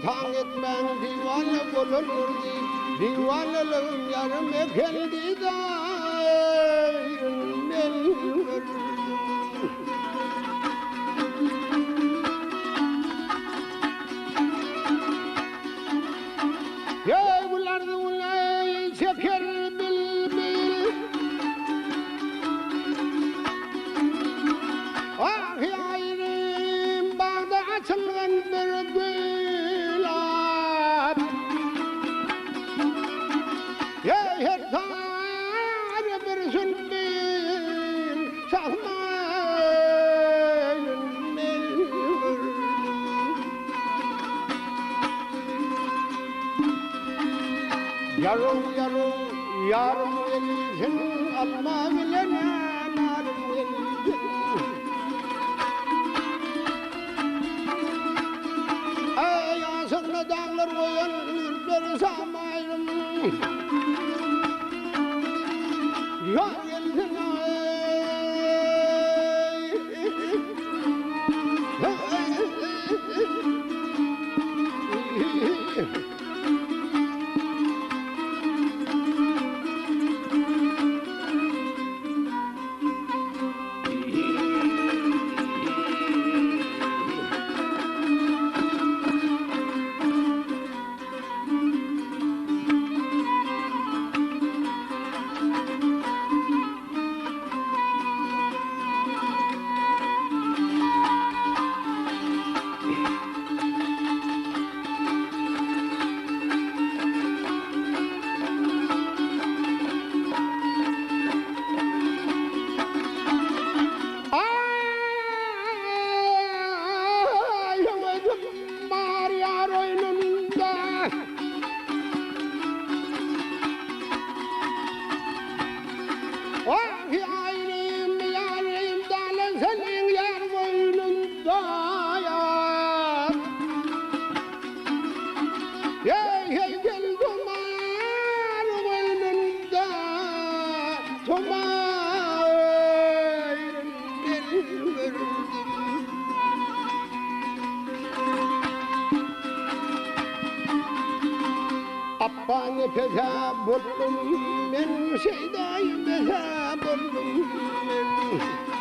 Tangitmen divanı bulunurdu, divanlığım yarım ekendi de ben öldüm. Ya bunlardı bunlar şeker bil bil. Ah yayrim bağda açılgan bir gül. Her tane bir sülbün çakmayın melvür. Yarım yarım yarım elsin alma bilene narım elsin. Ey asıklı dağlar koyan bir samayırım. Yar geldin Appa'nı peza buldum ben, şeydayım peza buldum ben.